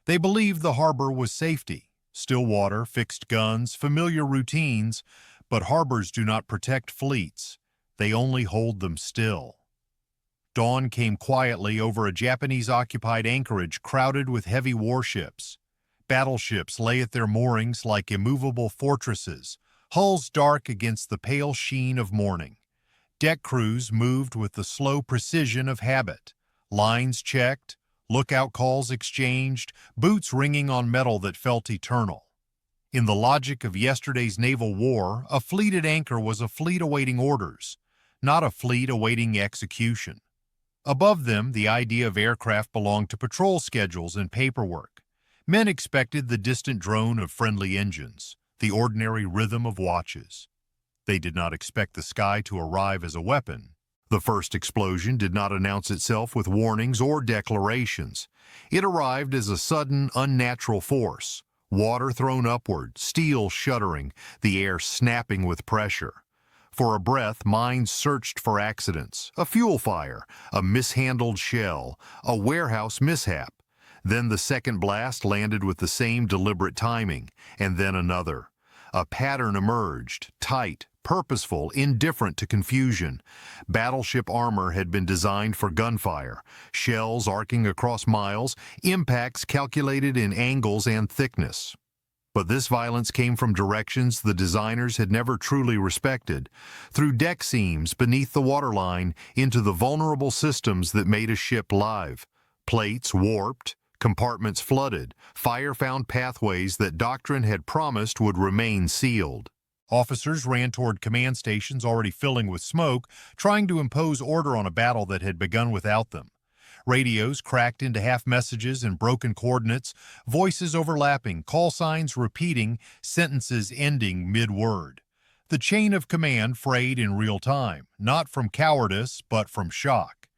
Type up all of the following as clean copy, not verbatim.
They believed the harbor was safety, still water, fixed guns, familiar routines, but harbors do not protect fleets. They only hold them still. Dawn came quietly over a Japanese-occupied anchorage crowded with heavy warships. Battleships lay at their moorings like immovable fortresses, hulls dark against the pale sheen of morning. Deck crews moved with the slow precision of habit. Lines checked, lookout calls exchanged, boots ringing on metal that felt eternal. In the logic of yesterday's naval war, a fleet at anchor was a fleet awaiting orders, not a fleet awaiting execution. Above them, the idea of aircraft belonged to patrol schedules and paperwork. Men expected the distant drone of friendly engines, the ordinary rhythm of watches. They did not expect the sky to arrive as a weapon. The first explosion did not announce itself with warnings or declarations. It arrived as a sudden, unnatural force. Water thrown upward, steel shuddering, the air snapping with pressure. For a breath, minds searched for accidents, a fuel fire, a mishandled shell, a warehouse mishap. Then the second blast landed with the same deliberate timing, and then another. A pattern emerged, tight, purposeful, indifferent to confusion. Battleship armor had been designed for gunfire, shells arcing across miles, impacts calculated in angles and thickness. But this violence came from directions the designers had never truly respected, through deck seams beneath the waterline into the vulnerable systems that made a ship live. Plates warped, compartments flooded, fire found pathways that doctrine had promised would remain sealed. Officers ran toward command stations already filling with smoke, trying to impose order on a battle that had begun without them. Radios cracked into half messages and broken coordinates, voices overlapping, call signs repeating, sentences ending mid-word. The chain of command frayed in real time, not from cowardice, but from shock.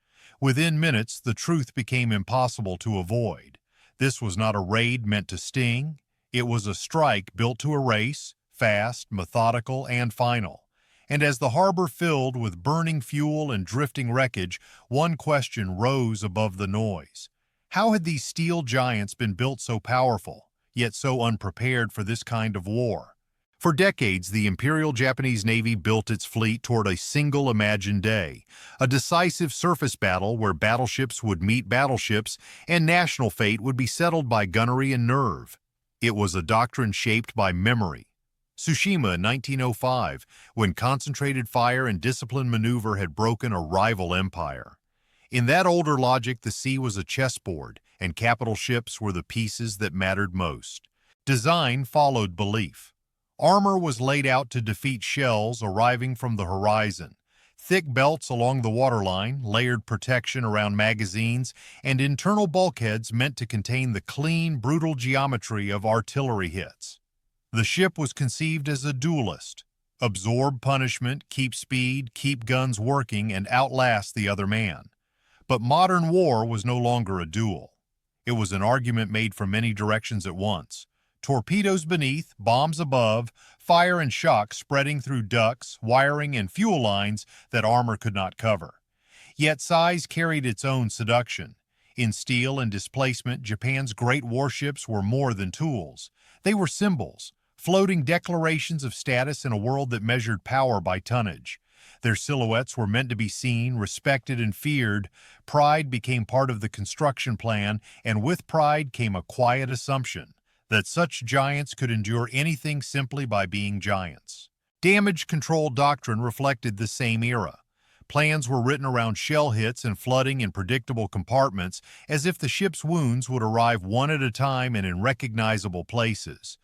Within minutes, the truth became impossible to avoid. This was not a raid meant to sting. It was a strike built to erase, fast, methodical, and final. And as the harbor filled with burning fuel and drifting wreckage, one question rose above the noise. How had these steel giants been built so powerful, yet so unprepared for this kind of war? For decades, the Imperial Japanese Navy built its fleet toward a single imagined day, a decisive surface battle where battleships would meet battleships and national fate would be settled by gunnery and nerve. It was a doctrine shaped by memory. Tsushima in 1905, when concentrated fire and disciplined maneuver had broken a rival empire. In that older logic, the sea was a chessboard, and capital ships were the pieces that mattered most. Design followed belief. Armor was laid out to defeat shells arriving from the horizon. Thick belts along the waterline, layered protection around magazines, and internal bulkheads meant to contain the clean, brutal geometry of artillery hits. The ship was conceived as a duelist. Absorb punishment, keep speed, keep guns working, and outlast the other man. But modern war was no longer a duel. It was an argument made from many directions at once. Torpedoes beneath, bombs above, fire and shock spreading through ducts, wiring, and fuel lines that armor could not cover. Yet size carried its own seduction. In steel and displacement, Japan's great warships were more than tools. They were symbols, floating declarations of status in a world that measured power by tonnage. Their silhouettes were meant to be seen, respected, and feared. Pride became part of the construction plan, and with pride came a quiet assumption that such giants could endure anything simply by being giants. Damage control doctrine reflected the same era. Plans were written around shell hits and flooding in predictable compartments, as if the ship's wounds would arrive one at a time and in recognizable places.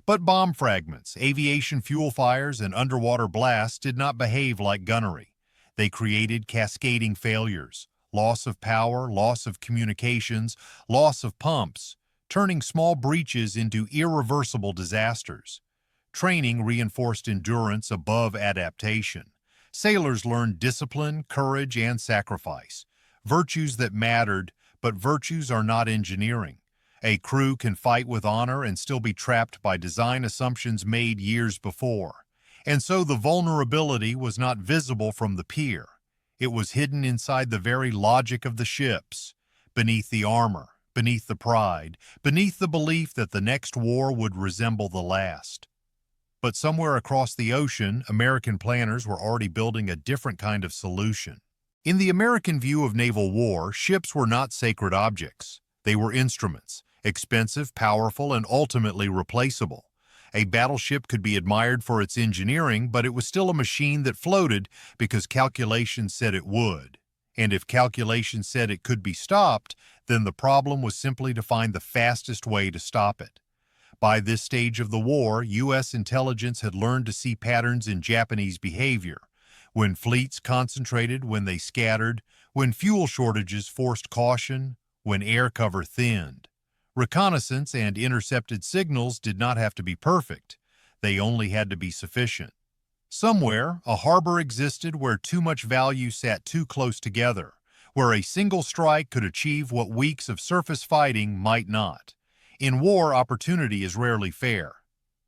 But bomb fragments, aviation fuel fires, and underwater blasts did not behave like gunnery. They created cascading failures, loss of power, loss of communications, loss of pumps, turning small breaches into irreversible disasters. Training reinforced endurance above adaptation. Sailors learned discipline, courage, and sacrifice, virtues that mattered, but virtues are not engineering. A crew can fight with honor and still be trapped by design assumptions made years before. And so the vulnerability was not visible from the pier. It was hidden inside the very logic of the ships, beneath the armor, beneath the pride, beneath the belief that the next war would resemble the last. But somewhere across the ocean, American planners were already building a different kind of solution. In the American view of naval war, ships were not sacred objects. They were instruments, expensive, powerful, and ultimately replaceable. A battleship could be admired for its engineering, but it was still a machine that floated because calculations said it would. And if calculations said it could be stopped, then the problem was simply to find the fastest way to stop it. By this stage of the war, U.S. intelligence had learned to see patterns in Japanese behavior. When fleets concentrated, when they scattered, when fuel shortages forced caution, when air cover thinned. Reconnaissance and intercepted signals did not have to be perfect. They only had to be sufficient. Somewhere, a harbor existed where too much value sat too close together, where a single strike could achieve what weeks of surface fighting might not. In war, opportunity is rarely fair.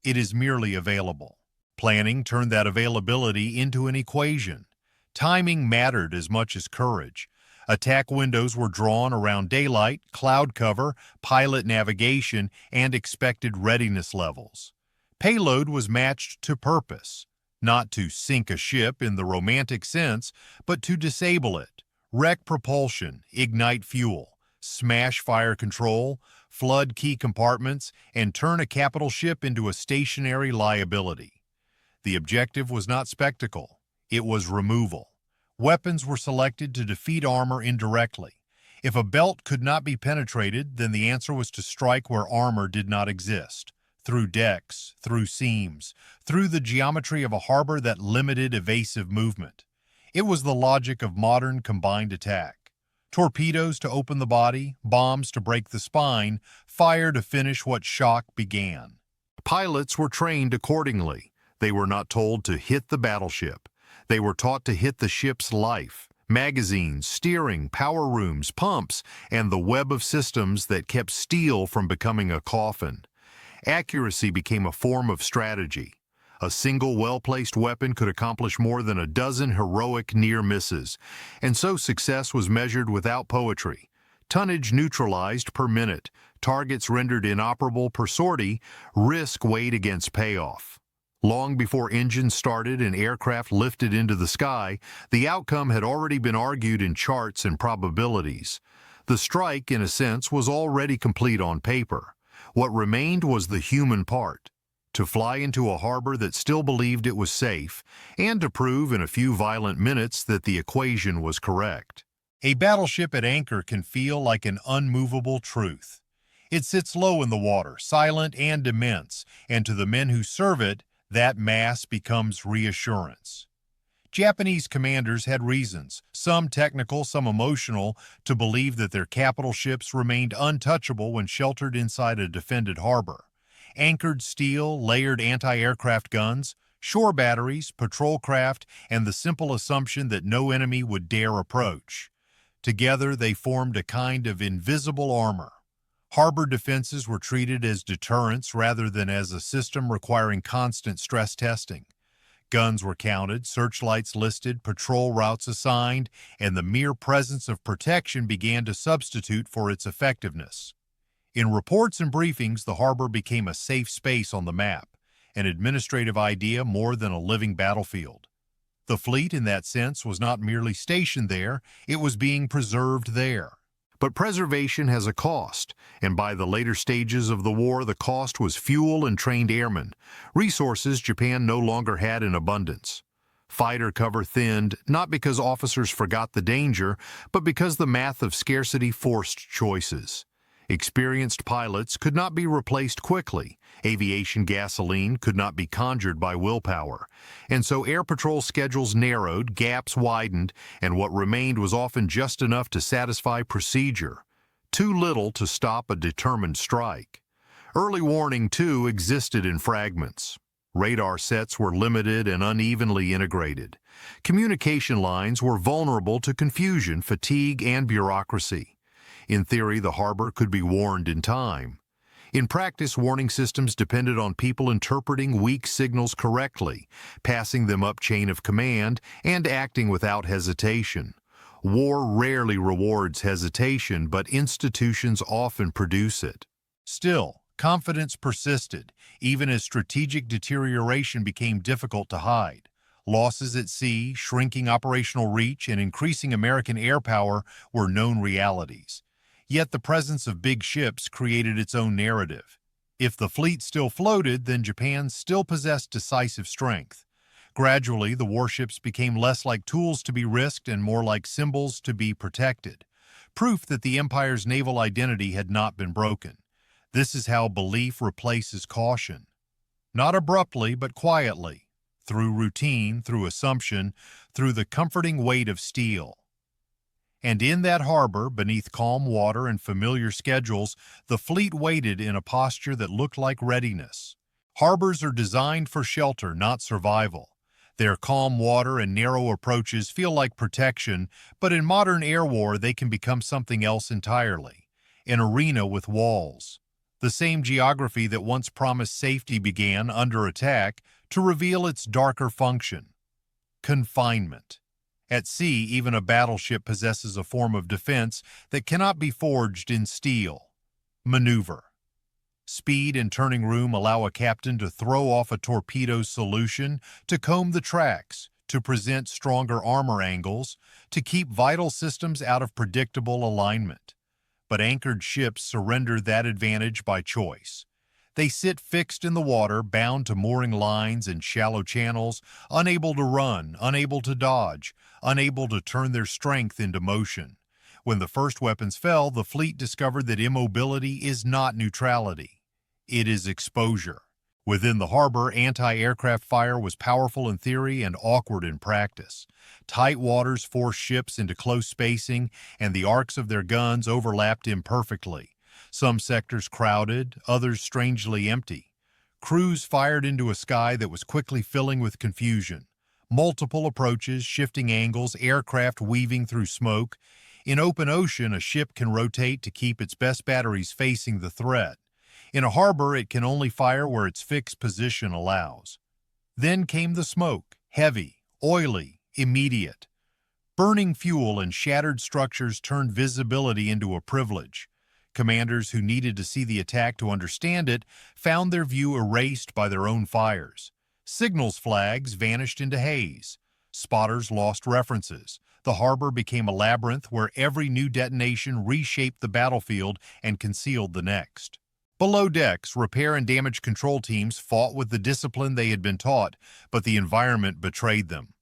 It is merely available. Planning turned that availability into an equation. Timing mattered as much as courage. Attack windows were drawn around daylight, cloud cover, pilot navigation, and expected readiness levels. Payload was matched to purpose, not to sink a ship in the romantic sense, but to disable it, wreck propulsion, ignite fuel, smash fire control, flood key compartments, and turn a capital ship into a stationary liability. The objective was not spectacle, it was removal. Weapons were selected to defeat armor indirectly. If a belt could not be penetrated, then the answer was to strike where armor did not exist, through decks, through seams, through the geometry of a harbor that limited evasive movement. It was the logic of modern combined attack. Torpedoes to open the body, bombs to break the spine, fire to finish what shock began. Pilots were trained accordingly. They were not told to hit the battleship. They were taught to hit the ship's life, magazines, steering, power rooms, pumps, and the web of systems that kept steel from becoming a coffin. Accuracy became a form of strategy. A single well-placed weapon could accomplish more than a dozen heroic near misses, and so success was measured without poetry. Tonnage neutralized per minute, targets rendered inoperable per sortie, risk weighed against payoff. Long before engines started and aircraft lifted into the sky, the outcome had already been argued in charts and probabilities. The strike, in a sense, was already complete on paper. What remained was the human part. To fly into a harbor that still believed it was safe, and to prove in a few violent minutes that the equation was correct. A battleship at anchor can feel like an unmovable truth. It sits low in the water, silent and immense, and to the men who serve it, that mass becomes reassurance. Japanese commanders had reasons, some technical, some emotional, to believe that their capital ships remained untouchable when sheltered inside a defended harbor. Anchored steel, layered anti-aircraft guns, shore batteries, patrol craft, and the simple assumption that no enemy would dare approach. Together they formed a kind of invisible armor. Harbor defenses were treated as deterrents rather than as a system requiring constant stress testing. Guns were counted, searchlights listed, patrol routes assigned, and the mere presence of protection began to substitute for its effectiveness. In reports and briefings, the harbor became a safe space on the map, an administrative idea more than a living battlefield. The fleet, in that sense, was not merely stationed there, it was being preserved there. But preservation has a cost, and by the later stages of the war, the cost was fuel and trained airmen, resources Japan no longer had in abundance. Fighter cover thinned, not because officers forgot the danger, but because the math of scarcity forced choices. Experienced pilots could not be replaced quickly. Aviation gasoline could not be conjured by willpower. And so air patrol schedules narrowed, gaps widened, and what remained was often just enough to satisfy procedure. Too little to stop a determined strike. Early warning, too, existed in fragments. Radar sets were limited and unevenly integrated. Communication lines were vulnerable to confusion, fatigue, and bureaucracy. In theory, the harbor could be warned in time. In practice, warning systems depended on people interpreting weak signals correctly, passing them up chain of command, and acting without hesitation. War rarely rewards hesitation, but institutions often produce it. Still, confidence persisted, even as strategic deterioration became difficult to hide. Losses at sea, shrinking operational reach, and increasing American air power were known realities. Yet the presence of big ships created its own narrative. If the fleet still floated, then Japan still possessed decisive strength. Gradually, the warships became less like tools to be risked and more like symbols to be protected, proof that the empire's naval identity had not been broken. This is how belief replaces caution. Not abruptly, but quietly, through routine, through assumption, through the comforting weight of steel. And in that harbor, beneath calm water and familiar schedules, the fleet waited in a posture that looked like readiness. Harbors are designed for shelter, not survival. Their calm water and narrow approaches feel like protection, but in modern air war they can become something else entirely. An arena with walls. The same geography that once promised safety began, under attack, to reveal its darker function. Confinement. At sea, even a battleship possesses a form of defense that cannot be forged in steel. Maneuver. Speed and turning room allow a captain to throw off a torpedo's solution, to comb the tracks, to present stronger armor angles, to keep vital systems out of predictable alignment. But anchored ships surrender that advantage by choice. They sit fixed in the water, bound to mooring lines and shallow channels, unable to run, unable to dodge, unable to turn their strength into motion. When the first weapons fell, the fleet discovered that immobility is not neutrality. It is exposure. Within the harbor, anti-aircraft fire was powerful in theory and awkward in practice. Tight waters forced ships into close spacing, and the arcs of their guns overlapped imperfectly. Some sectors crowded, others strangely empty. Crews fired into a sky that was quickly filling with confusion. Multiple approaches, shifting angles, aircraft weaving through smoke. In open ocean, a ship can rotate to keep its best batteries facing the threat. In a harbor, it can only fire where its fixed position allows. Then came the smoke, heavy, oily, immediate. Burning fuel and shattered structures turned visibility into a privilege. Commanders who needed to see the attack to understand it found their view erased by their own fires. Signals flags vanished into haze. Spotters lost references. The harbor became a labyrinth where every new detonation reshaped the battlefield and concealed the next. Below decks, repair and damage control teams fought with the discipline they had been taught, but the environment betrayed them.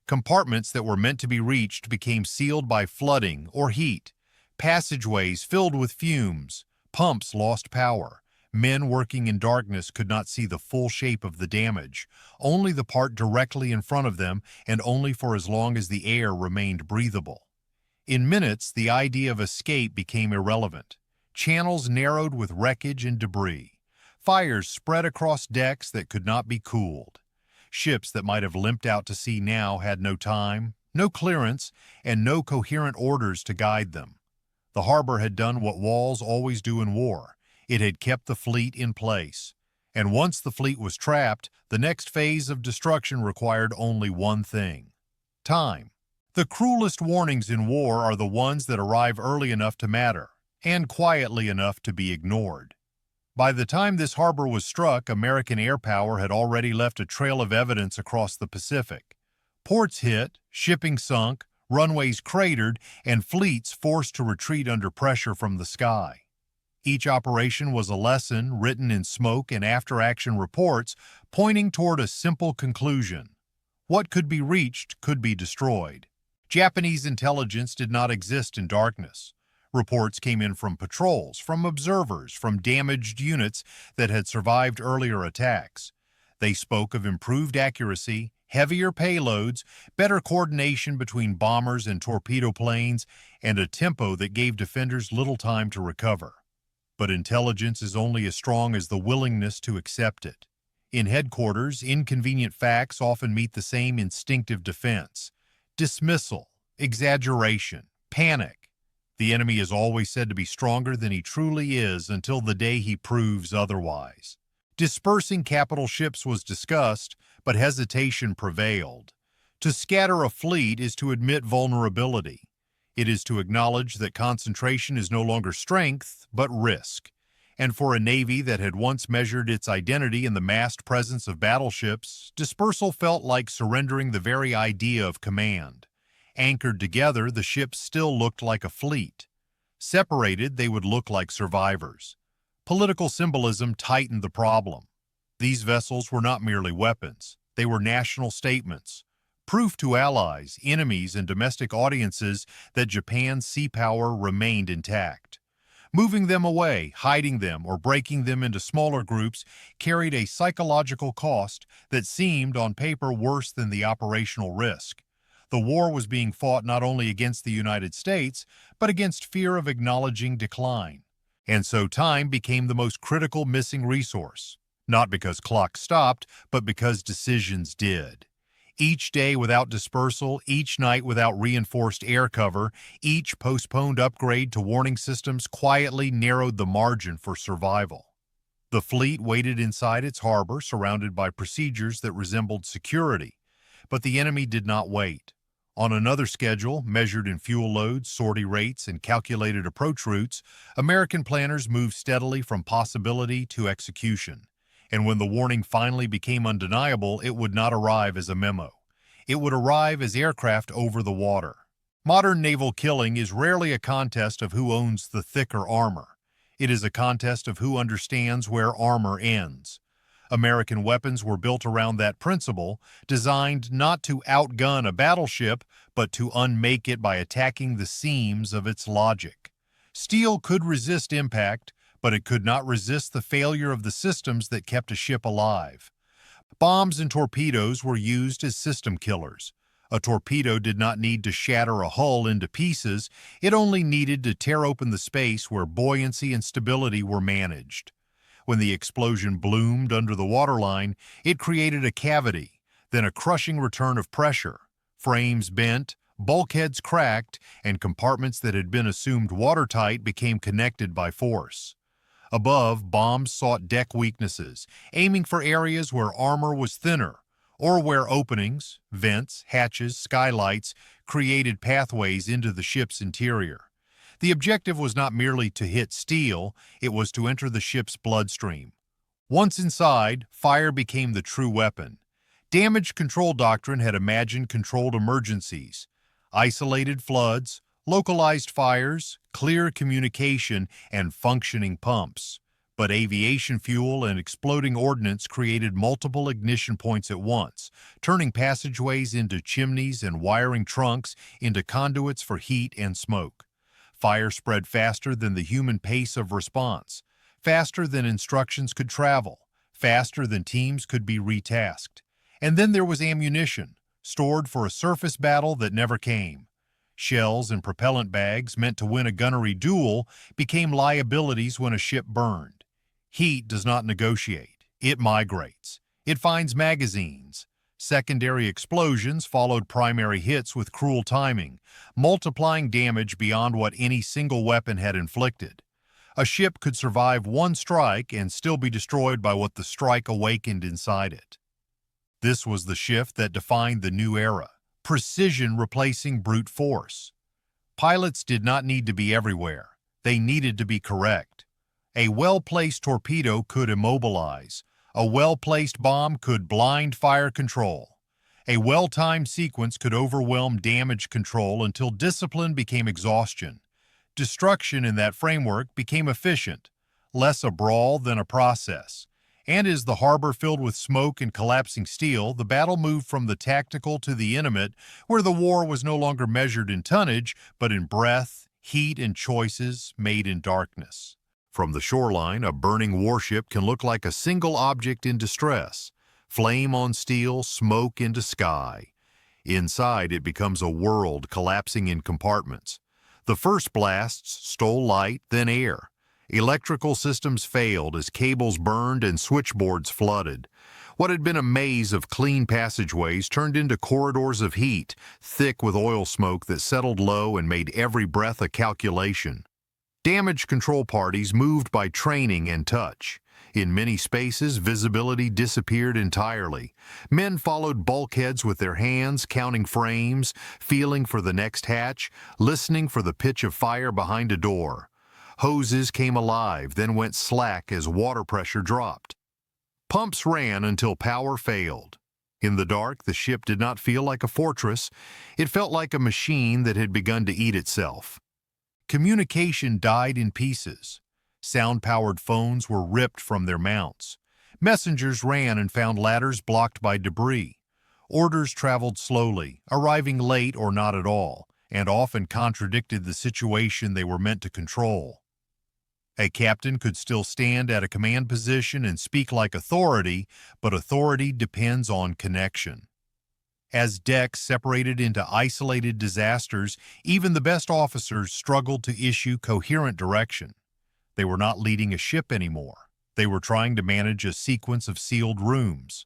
Compartments that were meant to be reached became sealed by flooding or heat. Passageways filled with fumes. Pumps lost power. Men working in darkness could not see the full shape of the damage, only the part directly in front of them, and only for as long as the air remained breathable. In minutes, the idea of escape became irrelevant. Channels narrowed with wreckage and debris. Fires spread across decks that could not be cooled. Ships that might have limped out to sea now had no time, no clearance, and no coherent orders to guide them. The harbor had done what walls always do in war. It had kept the fleet in place. And once the fleet was trapped, the next phase of destruction required only one thing: time. The cruelest warnings in war are the ones that arrive early enough to matter, and quietly enough to be ignored. By the time this harbor was struck, American air power had already left a trail of evidence across the Pacific. Ports hit, shipping sunk, runways cratered, and fleets forced to retreat under pressure from the sky. Each operation was a lesson written in smoke and after-action reports, pointing toward a simple conclusion: what could be reached could be destroyed. Japanese intelligence did not exist in darkness. Reports came in from patrols, from observers, from damaged units that had survived earlier attacks. They spoke of improved accuracy, heavier payloads, better coordination between bombers and torpedo planes, and a tempo that gave defenders little time to recover. But intelligence is only as strong as the willingness to accept it. In headquarters, inconvenient facts often meet the same instinctive defense: dismissal, exaggeration, panic. The enemy is always said to be stronger than he truly is until the day he proves otherwise. Dispersing capital ships was discussed, but hesitation prevailed. To scatter a fleet is to admit vulnerability. It is to acknowledge that concentration is no longer strength, but risk. And for a Navy that had once measured its identity in the massed presence of battleships, dispersal felt like surrendering the very idea of command. Anchored together, the ships still looked like a fleet. Separated, they would look like survivors. Political symbolism tightened the problem. These vessels were not merely weapons. They were national statements, proof to allies, enemies, and domestic audiences that Japan's sea power remained intact. Moving them away, hiding them, or breaking them into smaller groups carried a psychological cost that seemed, on paper, worse than the operational risk. The war was being fought not only against the United States, but against fear of acknowledging decline. And so time became the most critical missing resource, not because clocks stopped, but because decisions did. Each day without dispersal, each night without reinforced air cover, each postponed upgrade to warning systems quietly narrowed the margin for survival. The fleet waited inside its harbor, surrounded by procedures that resembled security, but the enemy did not wait. On another schedule, measured in fuel loads, sortie rates, and calculated approach routes, American planners moved steadily from possibility to execution. And when the warning finally became undeniable, it would not arrive as a memo. It would arrive as aircraft over the water. Modern naval killing is rarely a contest of who owns the thicker armor. It is a contest of who understands where armor ends. American weapons were built around that principle, designed not to outgun a battleship, but to unmake it by attacking the seams of its logic. Steel could resist impact, but it could not resist the failure of the systems that kept a ship alive. Bombs and torpedoes were used as system killers. A torpedo did not need to shatter a hull into pieces, it only needed to tear open the space where buoyancy and stability were managed. When the explosion bloomed under the waterline, it created a cavity, then a crushing return of pressure. Frames bent, bulkheads cracked, and compartments that had been assumed watertight became connected by force. Above, bombs sought deck weaknesses, aiming for areas where armor was thinner, or where openings, vents, hatches, skylights created pathways into the ship's interior. The objective was not merely to hit steel, it was to enter the ship's bloodstream. Once inside, fire became the true weapon. Damage control doctrine had imagined controlled emergencies, isolated floods, localized fires, clear communication, and functioning pumps. But aviation fuel and exploding ordnance created multiple ignition points at once, turning passageways into chimneys and wiring trunks into conduits for heat and smoke. Fire spread faster than the human pace of response, faster than instructions could travel, faster than teams could be retasked. And then there was ammunition, stored for a surface battle that never came. Shells and propellant bags meant to win a gunnery duel became liabilities when a ship burned. Heat does not negotiate. It migrates. It finds magazines. Secondary explosions followed primary hits with cruel timing, multiplying damage beyond what any single weapon had inflicted. A ship could survive one strike and still be destroyed by what the strike awakened inside it. This was the shift that defined the new era. Precision replacing brute force. Pilots did not need to be everywhere. They needed to be correct. A well-placed torpedo could immobilize. A well-placed bomb could blind fire control. A well-timed sequence could overwhelm damage control until discipline became exhaustion. Destruction in that framework became efficient, less a brawl than a process. And as the harbor filled with smoke and collapsing steel, the battle moved from the tactical to the intimate, where the war was no longer measured in tonnage, but in breath, heat, and choices made in darkness. From the shoreline, a burning warship can look like a single object in distress, flame on steel, smoke into sky. Inside, it becomes a world collapsing in compartments. The first blasts stole light, then air. Electrical systems failed as cables burned and switchboards flooded. What had been a maze of clean passageways turned into corridors of heat, thick with oil smoke that settled low and made every breath a calculation. Damage control parties moved by training and touch. In many spaces, visibility disappeared entirely. Men followed bulkheads with their hands, counting frames, feeling for the next hatch, listening for the pitch of fire behind a door. Hoses came alive, then went slack as water pressure dropped. Pumps ran until power failed. In the dark, the ship did not feel like a fortress. It felt like a machine that had begun to eat itself. Communication died in pieces. Sound-powered phones were ripped from their mounts. Messengers ran and found ladders blocked by debris. Orders traveled slowly, arriving late or not at all, and often contradicted the situation they were meant to control. A captain could still stand at a command position and speak like authority, but authority depends on connection. As decks separated into isolated disasters, even the best officers struggled to issue coherent direction. They were not leading a ship anymore. They were trying to manage a sequence of sealed rooms.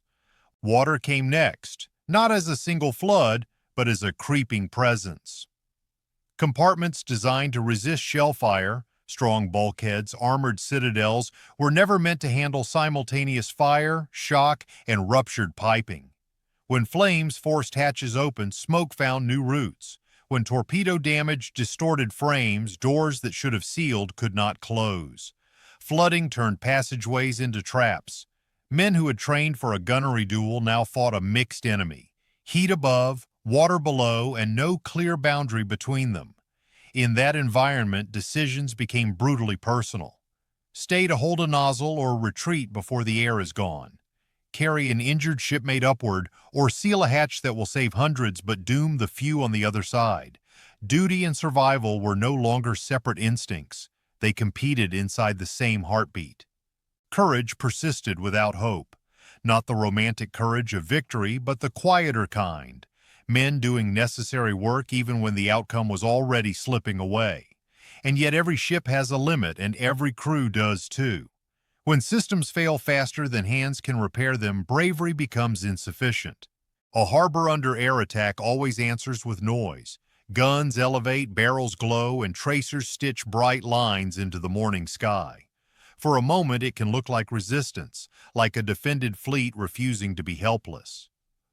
Water came next, not as a single flood, but as a creeping presence. Compartments designed to resist shell fire, strong bulkheads, armored citadels, were never meant to handle simultaneous fire, shock, and ruptured piping. When flames forced hatches open, smoke found new routes. When torpedo damage distorted frames, doors that should have sealed could not close. Flooding turned passageways into traps. Men who had trained for a gunnery duel now fought a mixed enemy. Heat above, water below, and no clear boundary between them. In that environment, decisions became brutally personal. Stay to hold a nozzle or retreat before the air is gone. Carry an injured shipmate upward, or seal a hatch that will save hundreds but doom the few on the other side. Duty and survival were no longer separate instincts. They competed inside the same heartbeat. Courage persisted without hope. Not the romantic courage of victory, but the quieter kind. Men doing necessary work even when the outcome was already slipping away. And yet every ship has a limit, and every crew does too. When systems fail faster than hands can repair them, bravery becomes insufficient. A harbor under air attack always answers with noise. Guns elevate, barrels glow, and tracers stitch bright lines into the morning sky. For a moment it can look like resistance, like a defended fleet refusing to be helpless.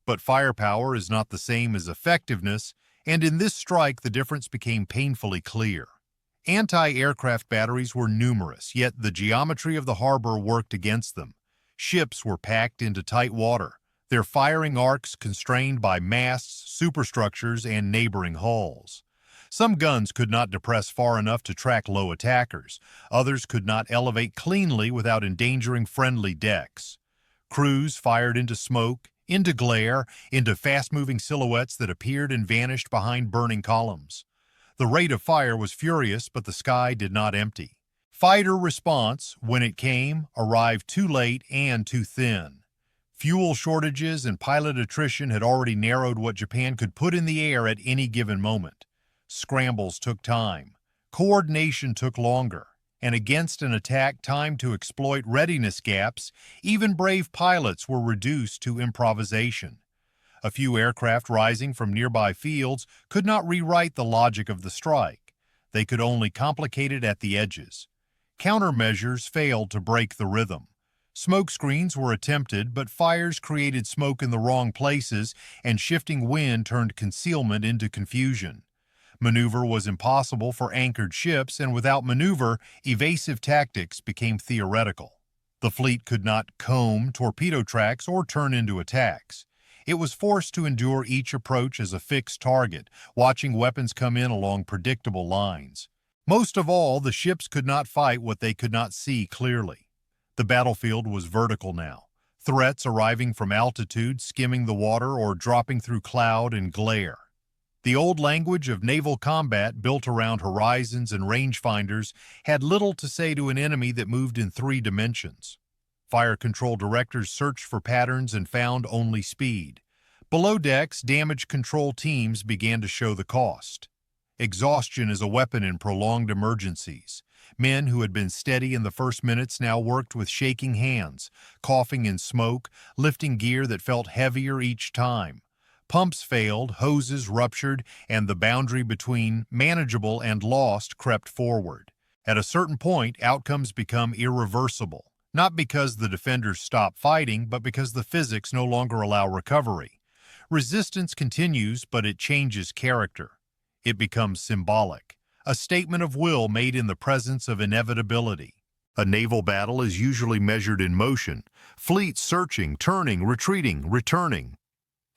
But firepower is not the same as effectiveness, and in this strike the difference became painfully clear. Anti-aircraft batteries were numerous, yet the geometry of the harbor worked against them. Ships were packed into tight water, their firing arcs constrained by masts, superstructures, and neighboring hulls. Some guns could not depress far enough to track low attackers. Others could not elevate cleanly without endangering friendly decks. Crews fired into smoke, into glare, into fast-moving silhouettes that appeared and vanished behind burning columns. The rate of fire was furious, but the sky did not empty. Fighter response, when it came, arrived too late and too thin. Fuel shortages and pilot attrition had already narrowed what Japan could put in the air at any given moment. Scrambles took time. Coordination took longer. And against an attack timed to exploit readiness gaps, even brave pilots were reduced to improvisation. A few aircraft rising from nearby fields could not rewrite the logic of the strike. They could only complicate it at the edges. Countermeasures failed to break the rhythm. Smoke screens were attempted, but fires created smoke in the wrong places, and shifting wind turned concealment into confusion. Maneuver was impossible for anchored ships, and without maneuver, evasive tactics became theoretical. The fleet could not comb torpedo tracks or turn into attacks. It was forced to endure each approach as a fixed target, watching weapons come in along predictable lines. Most of all, the ships could not fight what they could not see clearly. The battlefield was vertical now, threats arriving from altitude, skimming the water, or dropping through cloud and glare. The old language of naval combat, built around horizons and rangefinders, had little to say to an enemy that moved in 3 dimensions. Fire control directors searched for patterns and found only speed. Below decks, damage control teams began to show the cost. Exhaustion is a weapon in prolonged emergencies. Men who had been steady in the first minutes now worked with shaking hands, coughing in smoke, lifting gear that felt heavier each time. Pumps failed, hoses ruptured, and the boundary between manageable and lost crept forward. At a certain point, outcomes become irreversible. not because the defenders stop fighting, but because the physics no longer allow recovery. Resistance continues, but it changes character. It becomes symbolic, a statement of will made in the presence of inevitability. A naval battle is usually measured in motion, fleets searching, turning, retreating, returning.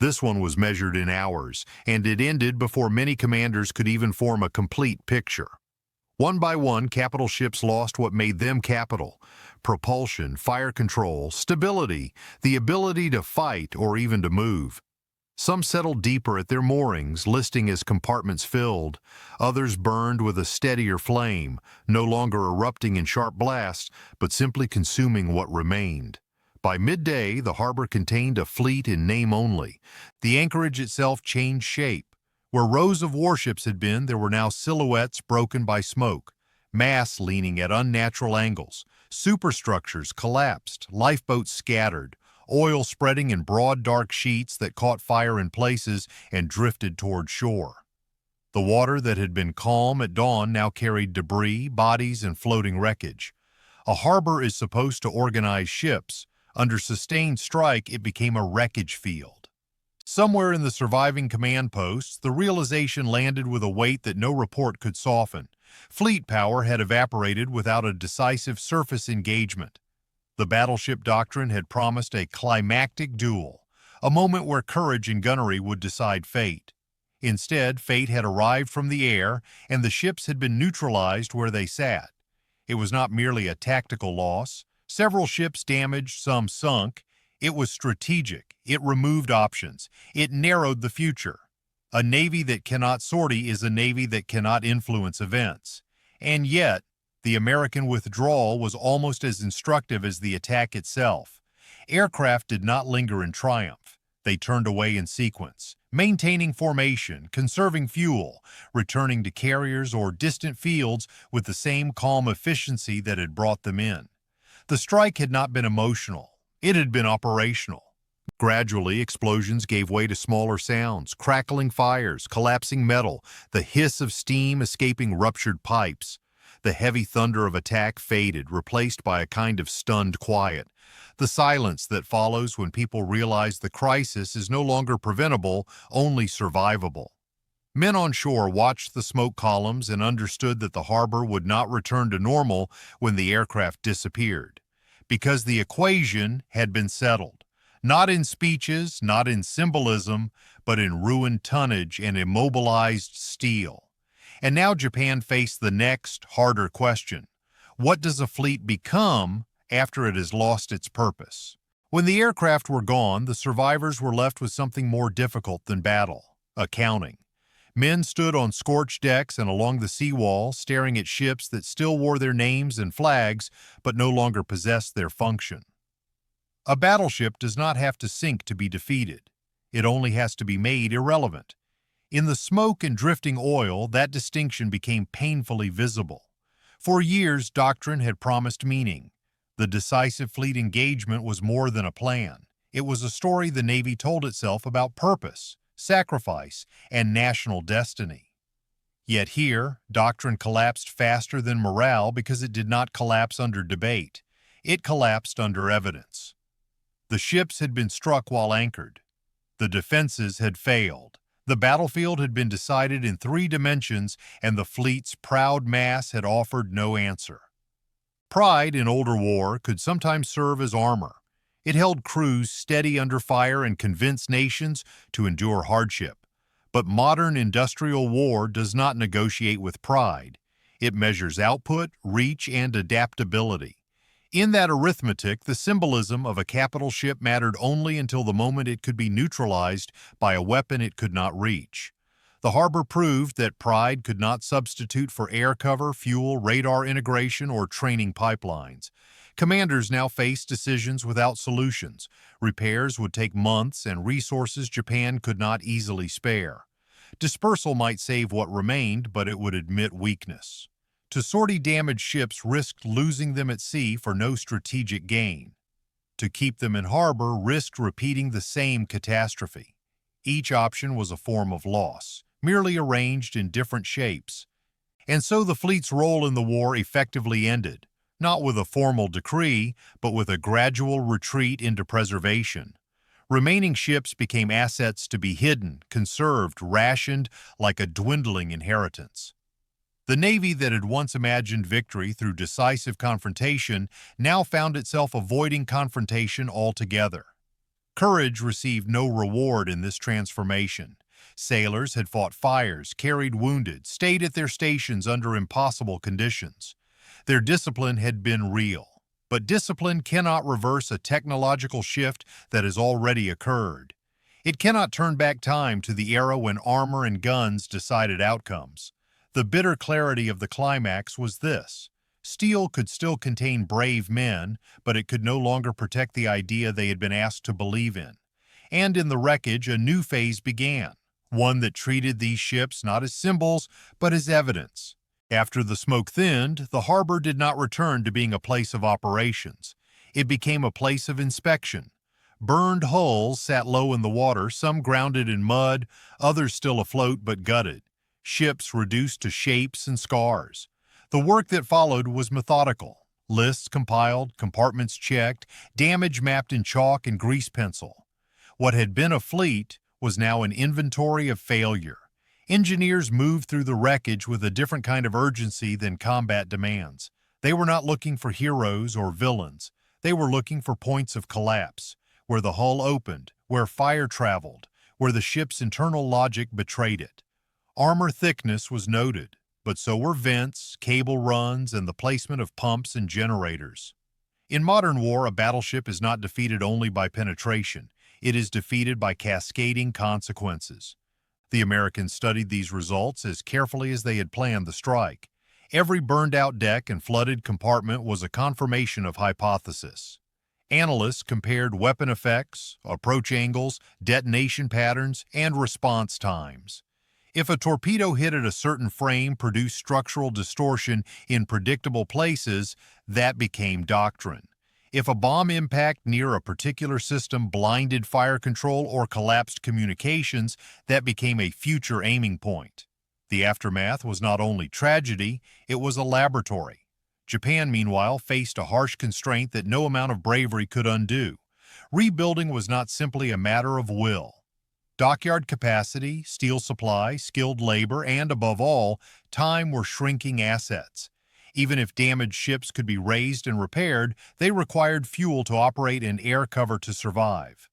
This one was measured in hours, and it ended before many commanders could even form a complete picture. One by one, capital ships lost what made them capital: propulsion, fire control, stability, the ability to fight or even to move. Some settled deeper at their moorings, listing as compartments filled. Others burned with a steadier flame, no longer erupting in sharp blasts, but simply consuming what remained. By midday, the harbor contained a fleet in name only. The anchorage itself changed shape. Where rows of warships had been, there were now silhouettes broken by smoke, masts leaning at unnatural angles, superstructures collapsed, lifeboats scattered, oil spreading in broad dark sheets that caught fire in places and drifted toward shore. The water that had been calm at dawn now carried debris, bodies, and floating wreckage. A harbor is supposed to organize ships. Under sustained strike, it became a wreckage field. Somewhere in the surviving command posts, the realization landed with a weight that no report could soften. Fleet power had evaporated without a decisive surface engagement. The battleship doctrine had promised a climactic duel, a moment where courage and gunnery would decide fate. Instead, fate had arrived from the air, and the ships had been neutralized where they sat. It was not merely a tactical loss. Several ships damaged, some sunk. It was strategic. It removed options. It narrowed the future. A navy that cannot sortie is a navy that cannot influence events. And yet, the American withdrawal was almost as instructive as the attack itself. Aircraft did not linger in triumph. They turned away in sequence, maintaining formation, conserving fuel, returning to carriers or distant fields with the same calm efficiency that had brought them in. The strike had not been emotional. It had been operational. Gradually, explosions gave way to smaller sounds, crackling fires, collapsing metal, the hiss of steam escaping ruptured pipes. The heavy thunder of attack faded, replaced by a kind of stunned quiet. The silence that follows when people realize the crisis is no longer preventable, only survivable. Men on shore watched the smoke columns and understood that the harbor would not return to normal when the aircraft disappeared, because the equation had been settled, not in speeches, not in symbolism, but in ruined tonnage and immobilized steel. And now Japan faced the next, harder question. What does a fleet become after it has lost its purpose? When the aircraft were gone, the survivors were left with something more difficult than battle: accounting. Men stood on scorched decks and along the seawall, staring at ships that still wore their names and flags, but no longer possessed their function. A battleship does not have to sink to be defeated. It only has to be made irrelevant. In the smoke and drifting oil, that distinction became painfully visible. For years, doctrine had promised meaning. The decisive fleet engagement was more than a plan. It was a story the Navy told itself about purpose, sacrifice, and national destiny. Yet here, doctrine collapsed faster than morale because it did not collapse under debate. It collapsed under evidence. The ships had been struck while anchored. The defenses had failed. The battlefield had been decided in 3 dimensions, and the fleet's proud mass had offered no answer. Pride in older war could sometimes serve as armor. It held crews steady under fire and convinced nations to endure hardship. But modern industrial war does not negotiate with pride. It measures output, reach, and adaptability. In that arithmetic, the symbolism of a capital ship mattered only until the moment it could be neutralized by a weapon it could not reach. The harbor proved that pride could not substitute for air cover, fuel, radar integration, or training pipelines. Commanders now faced decisions without solutions. Repairs would take months, and resources Japan could not easily spare. Dispersal might save what remained, but it would admit weakness. To sortie damaged ships risked losing them at sea for no strategic gain. To keep them in harbor risked repeating the same catastrophe. Each option was a form of loss, merely arranged in different shapes. And so the fleet's role in the war effectively ended. not with a formal decree, but with a gradual retreat into preservation. Remaining ships became assets to be hidden, conserved, rationed like a dwindling inheritance. The Navy that had once imagined victory through decisive confrontation now found itself avoiding confrontation altogether. Courage received no reward in this transformation. Sailors had fought fires, carried wounded, stayed at their stations under impossible conditions. Their discipline had been real. But discipline cannot reverse a technological shift that has already occurred. It cannot turn back time to the era when armor and guns decided outcomes. The bitter clarity of the climax was this: steel could still contain brave men, but it could no longer protect the idea they had been asked to believe in. And in the wreckage, a new phase began, one that treated these ships not as symbols, but as evidence. After the smoke thinned, the harbor did not return to being a place of operations. It became a place of inspection. Burned hulls sat low in the water, some grounded in mud, others still afloat but gutted. Ships reduced to shapes and scars. The work that followed was methodical. Lists compiled, compartments checked, damage mapped in chalk and grease pencil. What had been a fleet was now an inventory of failure. Engineers moved through the wreckage with a different kind of urgency than combat demands. They were not looking for heroes or villains. They were looking for points of collapse, where the hull opened, where fire traveled, where the ship's internal logic betrayed it. Armor thickness was noted, but so were vents, cable runs, and the placement of pumps and generators. In modern war, a battleship is not defeated only by penetration. It is defeated by cascading consequences. The Americans studied these results as carefully as they had planned the strike. Every burned-out deck and flooded compartment was a confirmation of hypothesis. Analysts compared weapon effects, approach angles, detonation patterns, and response times. If a torpedo hit at a certain frame produced structural distortion in predictable places, that became doctrine. If a bomb impact near a particular system blinded fire control or collapsed communications, that became a future aiming point. The aftermath was not only tragedy, it was a laboratory. Japan, meanwhile, faced a harsh constraint that no amount of bravery could undo. Rebuilding was not simply a matter of will. Dockyard capacity, steel supply, skilled labor, and, above all, time were shrinking assets. Even if damaged ships could be raised and repaired, they required fuel to operate and air cover to survive.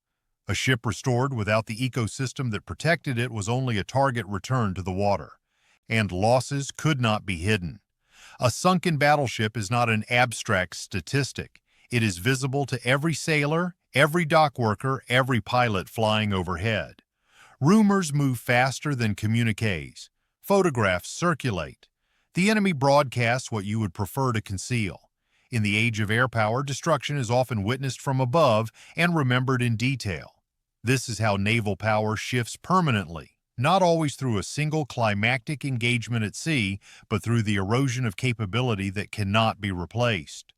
A ship restored without the ecosystem that protected it was only a target returned to the water. And losses could not be hidden. A sunken battleship is not an abstract statistic. It is visible to every sailor, every dock worker, every pilot flying overhead. Rumors move faster than communiques. Photographs circulate. The enemy broadcasts what you would prefer to conceal. In the age of air power, destruction is often witnessed from above and remembered in detail. This is how naval power shifts permanently, not always through a single climactic engagement at sea, but through the erosion of capability that cannot be replaced.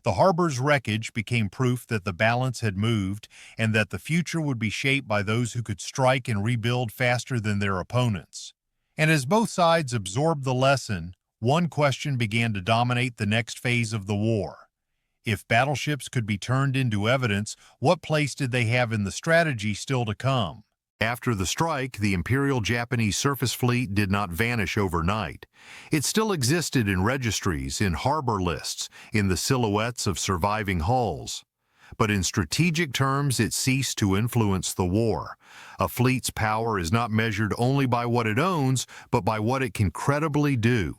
The harbor's wreckage became proof that the balance had moved and that the future would be shaped by those who could strike and rebuild faster than their opponents. And as both sides absorbed the lesson, one question began to dominate the next phase of the war. If battleships could be turned into evidence, what place did they have in the strategy still to come? After the strike, the Imperial Japanese surface fleet did not vanish overnight. It still existed in registries, in harbor lists, in the silhouettes of surviving hulls. But in strategic terms, it ceased to influence the war. A fleet's power is not measured only by what it owns, but by what it can credibly do.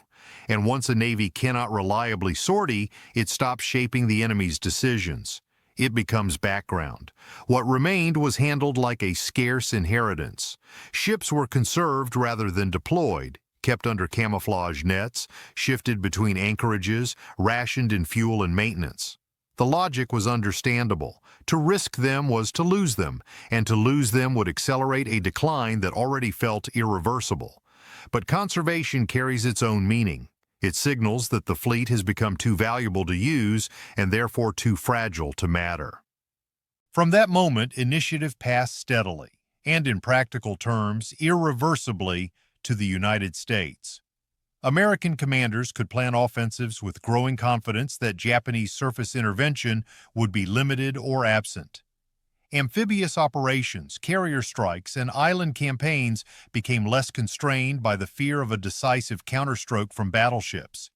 And once a navy cannot reliably sortie, it stops shaping the enemy's decisions. It becomes background. What remained was handled like a scarce inheritance. Ships were conserved rather than deployed, kept under camouflage nets, shifted between anchorages, rationed in fuel and maintenance. The logic was understandable. To risk them was to lose them, and to lose them would accelerate a decline that already felt irreversible. But conservation carries its own meaning. It signals that the fleet has become too valuable to use and therefore too fragile to matter. From that moment, initiative passed steadily, and in practical terms, irreversibly, to the United States. American commanders could plan offensives with growing confidence that Japanese surface intervention would be limited or absent. Amphibious operations, carrier strikes, and island campaigns became less constrained by the fear of a decisive counterstroke from battleships.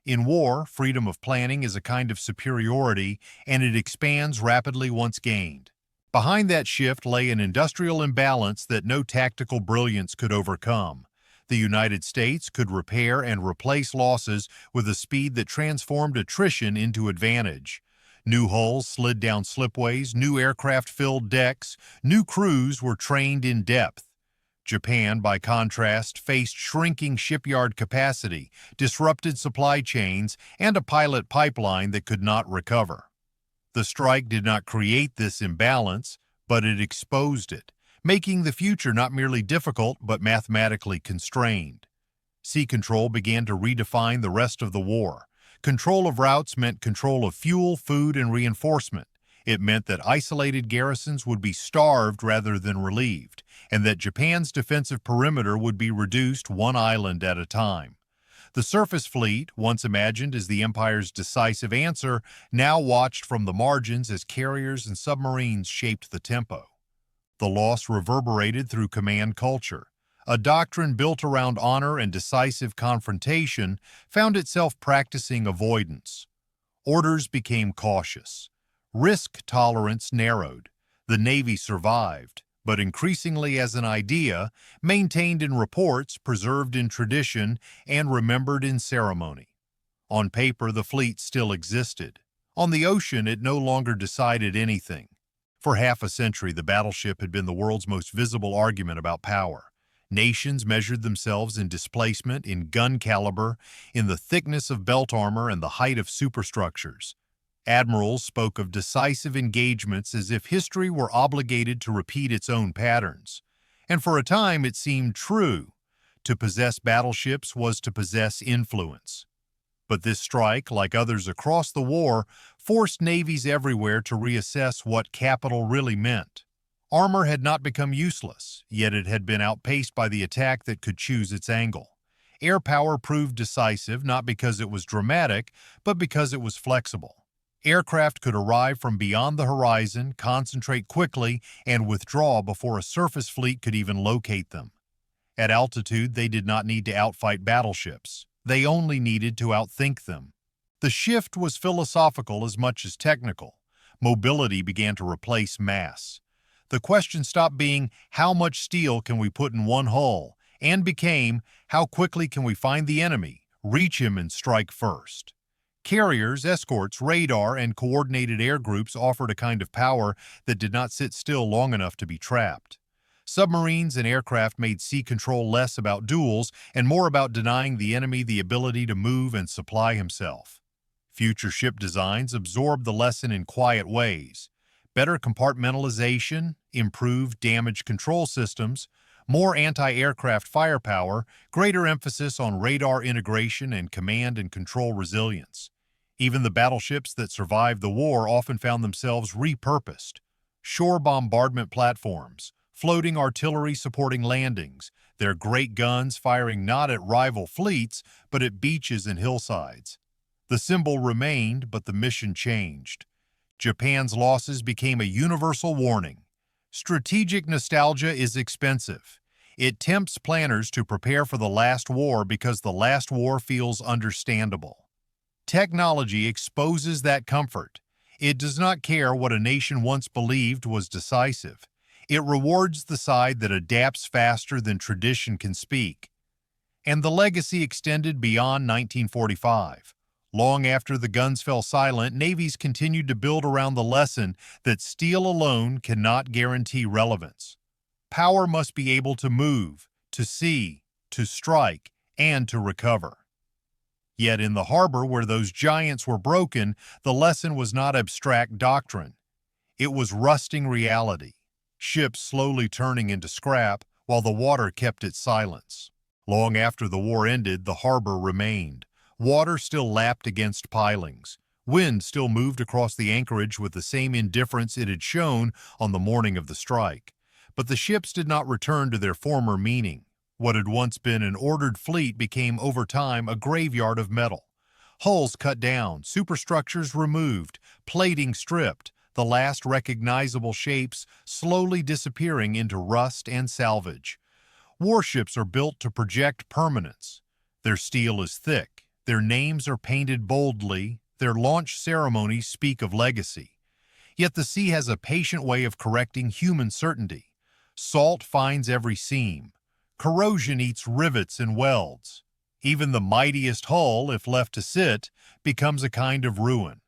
In war, freedom of planning is a kind of superiority, and it expands rapidly once gained. Behind that shift lay an industrial imbalance that no tactical brilliance could overcome. The United States could repair and replace losses with a speed that transformed attrition into advantage. New hulls slid down slipways, new aircraft filled decks, new crews were trained in depth. Japan, by contrast, faced shrinking shipyard capacity, disrupted supply chains, and a pilot pipeline that could not recover. The strike did not create this imbalance, but it exposed it, making the future not merely difficult but mathematically constrained. Sea control began to redefine the rest of the war. Control of routes meant control of fuel, food, and reinforcement. It meant that isolated garrisons would be starved rather than relieved, and that Japan's defensive perimeter would be reduced one island at a time. The surface fleet, once imagined as the Empire's decisive answer, now watched from the margins as carriers and submarines shaped the tempo. The loss reverberated through command culture. A doctrine built around honor and decisive confrontation found itself practicing avoidance. Orders became cautious. Risk tolerance narrowed. The Navy survived, but increasingly as an idea, maintained in reports, preserved in tradition, and remembered in ceremony. On paper, the fleet still existed. On the ocean, it no longer decided anything. For half a century, the battleship had been the world's most visible argument about power. Nations measured themselves in displacement, in gun caliber, in the thickness of belt armor and the height of superstructures. Admirals spoke of decisive engagements as if history were obligated to repeat its own patterns. And for a time it seemed true. To possess battleships was to possess influence. But this strike, like others across the war, forced navies everywhere to reassess what capital really meant. Armor had not become useless, yet it had been outpaced by the attack that could choose its angle. Air power proved decisive not because it was dramatic, but because it was flexible. Aircraft could arrive from beyond the horizon, concentrate quickly, and withdraw before a surface fleet could even locate them. At altitude, they did not need to outfight battleships. They only needed to outthink them. The shift was philosophical as much as technical. Mobility began to replace mass. The question stopped being, how much steel can we put in one hull, and became, how quickly can we find the enemy, reach him, and strike first. Carriers, escorts, radar, and coordinated air groups offered a kind of power that did not sit still long enough to be trapped. Submarines and aircraft made sea control less about duels and more about denying the enemy the ability to move and supply himself. Future ship designs absorbed the lesson in quiet ways. Better compartmentalization, improved damage control systems, more anti-aircraft firepower, greater emphasis on radar integration and command and control resilience. Even the battleships that survived the war often found themselves repurposed. Shore bombardment platforms, floating artillery supporting landings, their great guns firing not at rival fleets, but at beaches and hillsides. The symbol remained, but the mission changed. Japan's losses became a universal warning. Strategic nostalgia is expensive. It tempts planners to prepare for the last war because the last war feels understandable. Technology exposes that comfort. It does not care what a nation once believed was decisive. It rewards the side that adapts faster than tradition can speak. And the legacy extended beyond 1945. Long after the guns fell silent, navies continued to build around the lesson that steel alone cannot guarantee relevance. Power must be able to move, to see, to strike, and to recover. Yet in the harbor where those giants were broken, the lesson was not abstract doctrine. It was rusting reality. Ships slowly turning into scrap while the water kept its silence. Long after the war ended, the harbor remained. Water still lapped against pilings. Wind still moved across the anchorage with the same indifference it had shown on the morning of the strike. But the ships did not return to their former meaning. What had once been an ordered fleet became over time a graveyard of metal. Hulls cut down, superstructures removed, plating stripped, the last recognizable shapes slowly disappearing into rust and salvage. Warships are built to project permanence. Their steel is thick, their names are painted boldly, their launch ceremonies speak of legacy. Yet the sea has a patient way of correcting human certainty. Salt finds every seam. Corrosion eats rivets and welds. Even the mightiest hull, if left to sit, becomes a kind of ruin,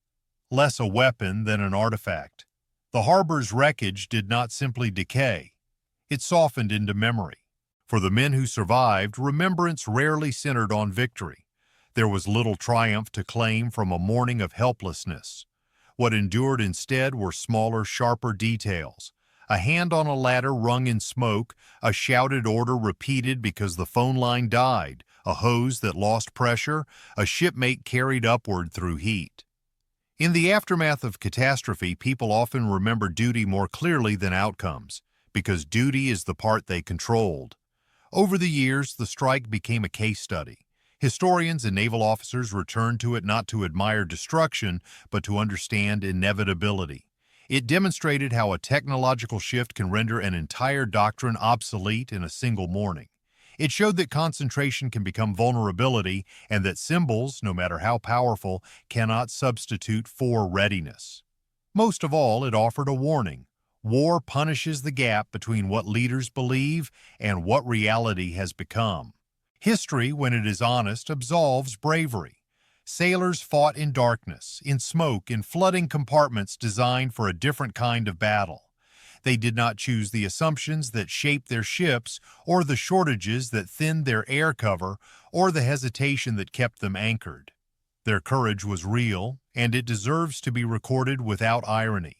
less a weapon than an artifact. The harbor's wreckage did not simply decay. It softened into memory. For the men who survived, remembrance rarely centered on victory. There was little triumph to claim from a morning of helplessness. What endured instead were smaller, sharper details. A hand on a ladder wrung in smoke, a shouted order repeated because the phone line died, a hose that lost pressure, a shipmate carried upward through heat. In the aftermath of catastrophe, people often remember duty more clearly than outcomes, because duty is the part they controlled. Over the years, the strike became a case study. Historians and naval officers returned to it not to admire destruction, but to understand inevitability. It demonstrated how a technological shift can render an entire doctrine obsolete in a single morning. It showed that concentration can become vulnerability and that symbols, no matter how powerful, cannot substitute for readiness. Most of all, it offered a warning. War punishes the gap between what leaders believe and what reality has become. History, when it is honest, absolves bravery. Sailors fought in darkness, in smoke, in flooding compartments designed for a different kind of battle. They did not choose the assumptions that shaped their ships, or the shortages that thinned their air cover, or the hesitation that kept them anchored. Their courage was real, and it deserves to be recorded without irony.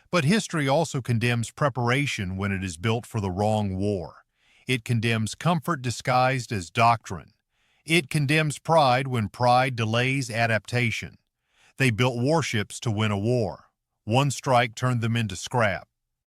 But history also condemns preparation when it is built for the wrong war. It condemns comfort disguised as doctrine. It condemns pride when pride delays adaptation. They built warships to win a war. One strike turned them into scrap.